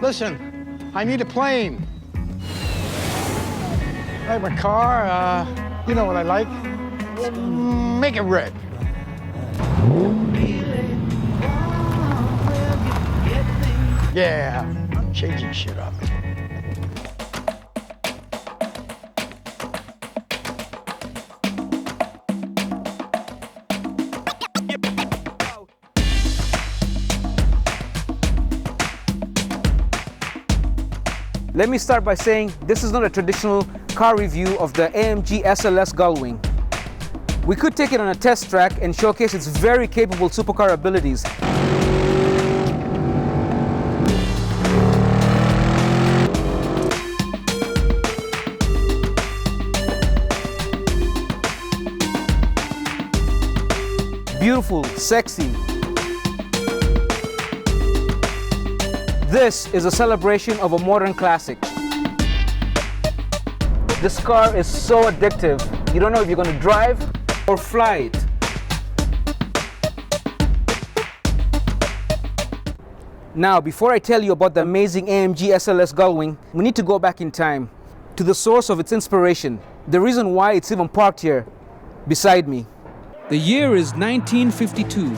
Listen, I need a plane. I like my car, you know what I like. Make it red. Yeah, I'm changing shit up. Let me start by saying this is not a traditional car review of the AMG SLS Gullwing. We could take it on a test track and showcase its very capable supercar abilities. Beautiful, sexy. This is a celebration of a modern classic. This car is so addictive. You don't know if you're going to drive or fly it. Now, before I tell you about the amazing AMG SLS Gullwing, we need to go back in time to the source of its inspiration, the reason why it's even parked here beside me. The year is 1952.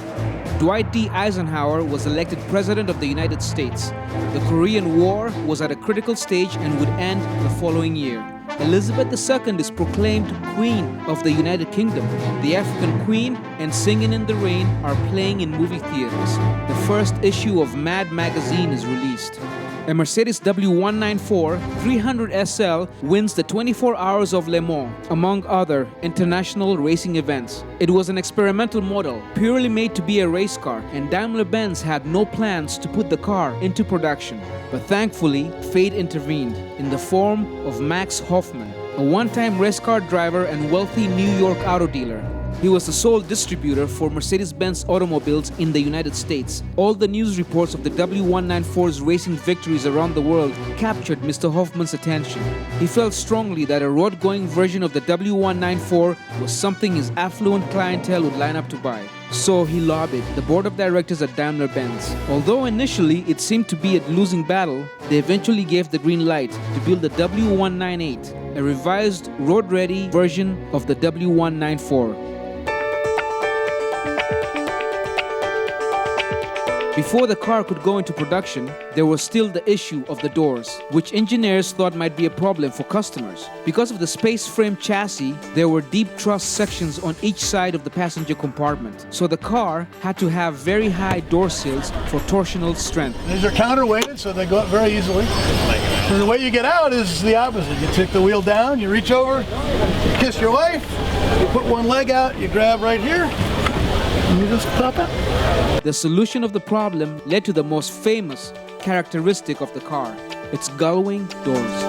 Dwight D. Eisenhower was elected President of the United States. The Korean War was at a critical stage and would end the following year. Elizabeth II is proclaimed Queen of the United Kingdom. The African Queen and Singin' in the Rain are playing in movie theaters. The first issue of Mad magazine is released. A Mercedes W194 300 SL wins the 24 Hours of Le Mans, among other international racing events. It was an experimental model, purely made to be a race car, and Daimler-Benz had no plans to put the car into production. But thankfully, fate intervened in the form of Max Hoffman, a one-time race car driver and wealthy New York auto dealer. He was the sole distributor for Mercedes-Benz automobiles in the United States. All the news reports of the W194's racing victories around the world captured Mr. Hoffman's attention. He felt strongly that a road-going version of the W194 was something his affluent clientele would line up to buy. So he lobbied the board of directors at Daimler-Benz. Although initially it seemed to be a losing battle, they eventually gave the green light to build the W198, a revised road-ready version of the W194. Before the car could go into production, there was still the issue of the doors, which engineers thought might be a problem for customers. Because of the space frame chassis, there were deep truss sections on each side of the passenger compartment. So the car had to have very high door sills for torsional strength. These are counterweighted, so they go up very easily. So the way you get out is the opposite. You take the wheel down, you reach over, you kiss your wife, you put one leg out, you grab right here, and you just pop out. The solution of the problem led to the most famous characteristic of the car, its gullwing doors.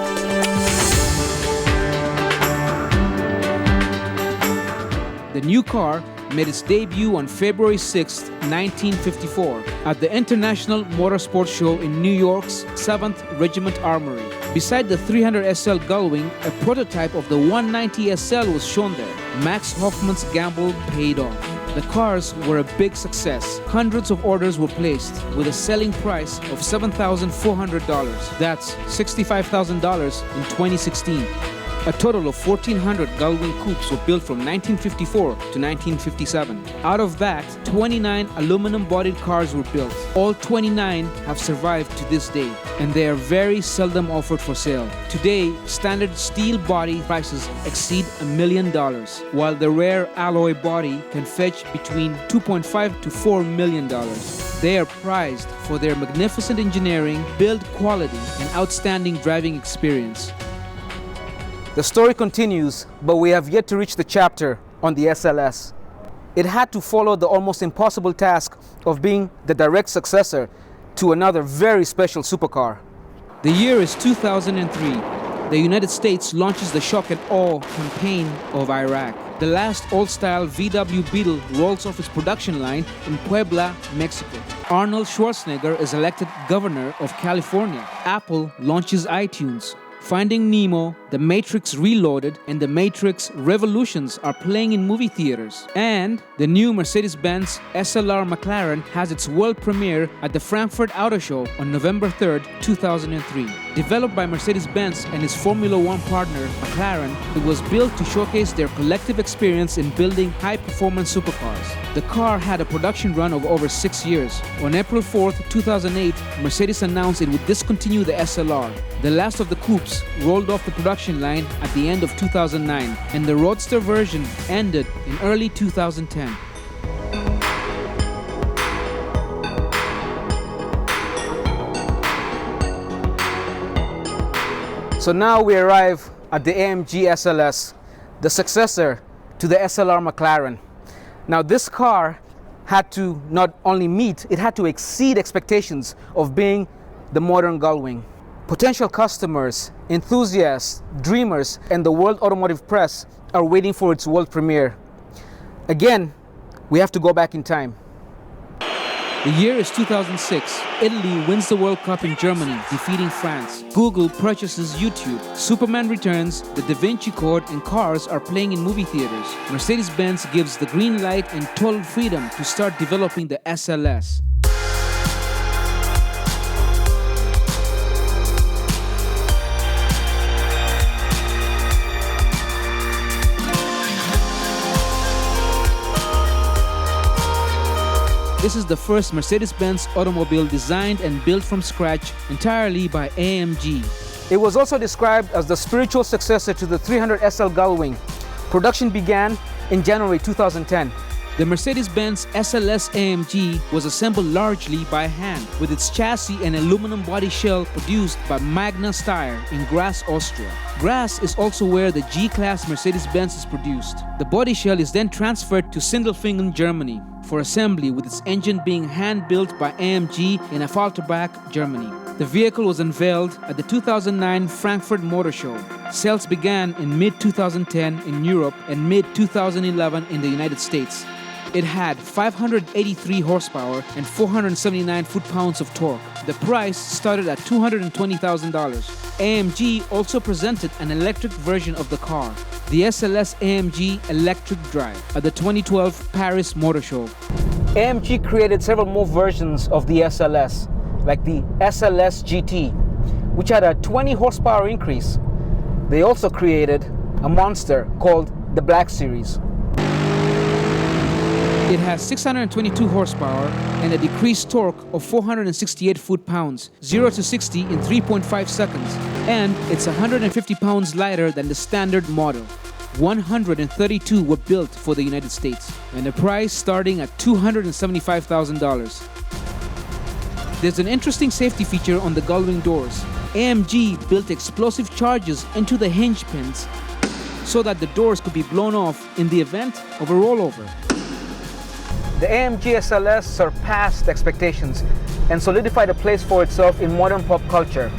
The new car made its debut on February 6, 1954, at the International Motorsports Show in New York's 7th Regiment Armory. Beside the 300 SL Gullwing, a prototype of the 190 SL was shown there. Max Hoffman's gamble paid off. The cars were a big success. Hundreds of orders were placed with a selling price of $7,400. That's $65,000 in 2016. A total of 1,400 Gullwing coupes were built from 1954 to 1957. Out of that, 29 aluminum-bodied cars were built. All 29 have survived to this day, and they are very seldom offered for sale. Today, standard steel body prices exceed $1 million, while the rare alloy body can fetch between $2.5 to $4 million. They are prized for their magnificent engineering, build quality, and outstanding driving experience. The story continues, but we have yet to reach the chapter on the SLS. It had to follow the almost impossible task of being the direct successor to another very special supercar. The year is 2003. The United States launches the shock and awe campaign of Iraq. The last old-style VW Beetle rolls off its production line in Puebla, Mexico. Arnold Schwarzenegger is elected governor of California. Apple launches iTunes. Finding Nemo, The Matrix Reloaded, and The Matrix Revolutions are playing in movie theaters. And the new Mercedes-Benz SLR McLaren has its world premiere at the Frankfurt Auto Show on November 3rd, 2003. Developed by Mercedes-Benz and its Formula One partner, McLaren, it was built to showcase their collective experience in building high-performance supercars. The car had a production run of over 6 years. On April 4th, 2008, Mercedes announced it would discontinue the SLR. The last of the coupes rolled off the production line at the end of 2009, and the Roadster version ended in early 2010. So now we arrive at the AMG SLS, the successor to the SLR McLaren. Now this car had to not only meet, it had to exceed expectations of being the modern Gullwing. Potential customers, enthusiasts, dreamers, and the world automotive press are waiting for its world premiere. Again, we have to go back in time. The year is 2006. Italy wins the World Cup in Germany, defeating France. Google purchases YouTube. Superman returns, the Da Vinci Code, and cars are playing in movie theaters. Mercedes-Benz gives the green light and total freedom to start developing the SLS. This is the first Mercedes-Benz automobile designed and built from scratch entirely by AMG. It was also described as the spiritual successor to the 300 SL Gullwing. Production began in January 2010. The Mercedes-Benz SLS AMG was assembled largely by hand, with its chassis and aluminum body shell produced by Magna Steyr in Graz, Austria. Graz is also where the G-Class Mercedes-Benz is produced. The body shell is then transferred to Sindelfingen, Germany, for assembly, with its engine being hand-built by AMG in Affalterbach, Germany. The vehicle was unveiled at the 2009 Frankfurt Motor Show. Sales began in mid-2010 in Europe and mid-2011 in the United States. It had 583 horsepower and 479 foot-pounds of torque. The price started at $220,000. AMG also presented an electric version of the car, the SLS AMG Electric Drive, at the 2012 Paris Motor Show. AMG created several more versions of the SLS, like the SLS GT, which had a 20 horsepower increase. They also created a monster called the Black Series. It has 622 horsepower and a decreased torque of 468 foot-pounds, 0 to 60 in 3.5 seconds, and it's 150 pounds lighter than the standard model. 132 were built for the United States, and the price starting at $275,000. There's an interesting safety feature on the Gullwing doors. AMG built explosive charges into the hinge pins so that the doors could be blown off in the event of a rollover. The AMG SLS surpassed expectations and solidified a place for itself in modern pop culture.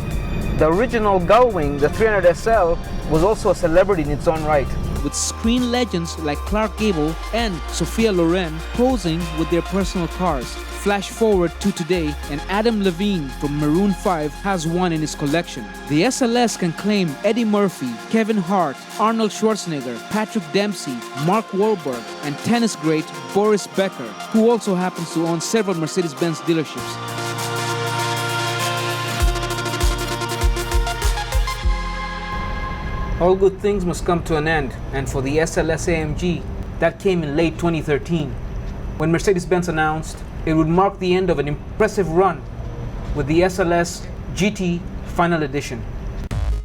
The original Gullwing, the 300 SL, was also a celebrity in its own right, with screen legends like Clark Gable and Sophia Loren posing with their personal cars. Flash forward to today, and Adam Levine from Maroon 5 has one in his collection. The SLS can claim Eddie Murphy, Kevin Hart, Arnold Schwarzenegger, Patrick Dempsey, Mark Wahlberg, and tennis great Boris Becker, who also happens to own several Mercedes-Benz dealerships. All good things must come to an end, and for the SLS AMG, that came in late 2013, when Mercedes-Benz announced it would mark the end of an impressive run with the SLS GT Final Edition.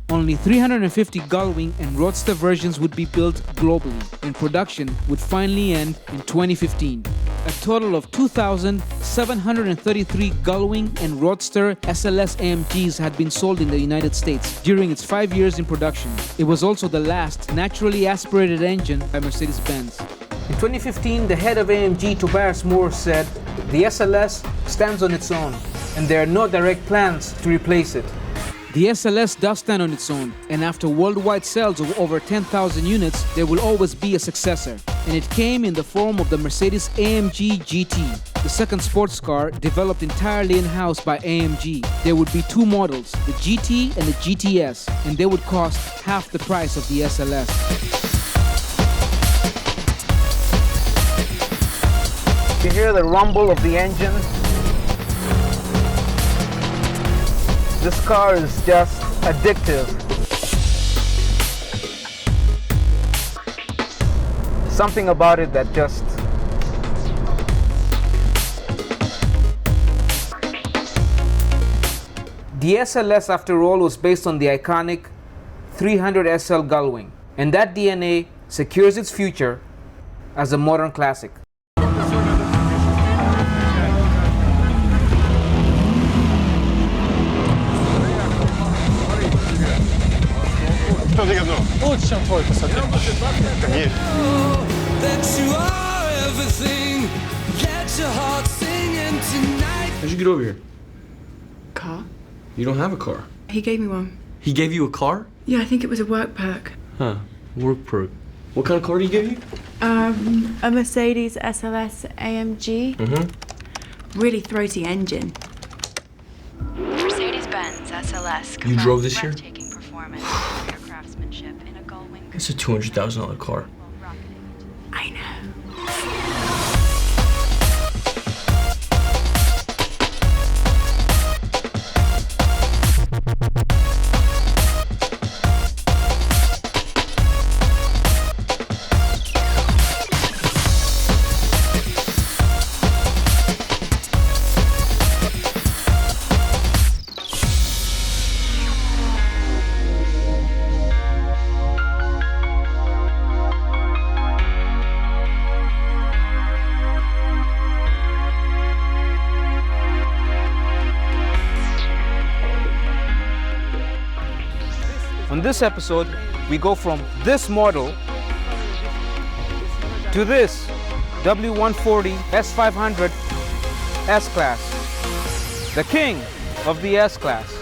Only 350 Gullwing and Roadster versions would be built globally, and production would finally end in 2015. A total of 2,733 Gullwing and Roadster SLS AMGs had been sold in the United States during its 5 years in production. It was also the last naturally aspirated engine by Mercedes-Benz. In 2015, the head of AMG, Tobias Moore, said, "The SLS stands on its own, and there are no direct plans to replace it." The SLS does stand on its own, and after worldwide sales of over 10,000 units, there will always be a successor, and it came in the form of the Mercedes AMG GT. the second sports car developed entirely in-house by AMG. There would be two models, the GT and the GTS, and they would cost half the price of the SLS. You hear the rumble of the engine? This car is just addictive. Something about it that just... The SLS, after all, was based on the iconic 300 SL Gullwing, and that DNA secures its future as a modern classic. Лучше, чем твой, посмотри. How'd you get over here? Car? You don't have a car. He gave me one. He gave you a car? Yeah, I think it was a work perk. Huh. Work perk. What kind of car did he give you? A Mercedes SLS AMG. Mm-hmm. Really throaty engine. Mercedes-Benz SLS. You drove this here? Breathtaking performance and clear craftsmanship in a Gullwing. It's a $200,000 car. I know. On this episode, we go from this model to this W140 S500 S-Class, the king of the S-Class.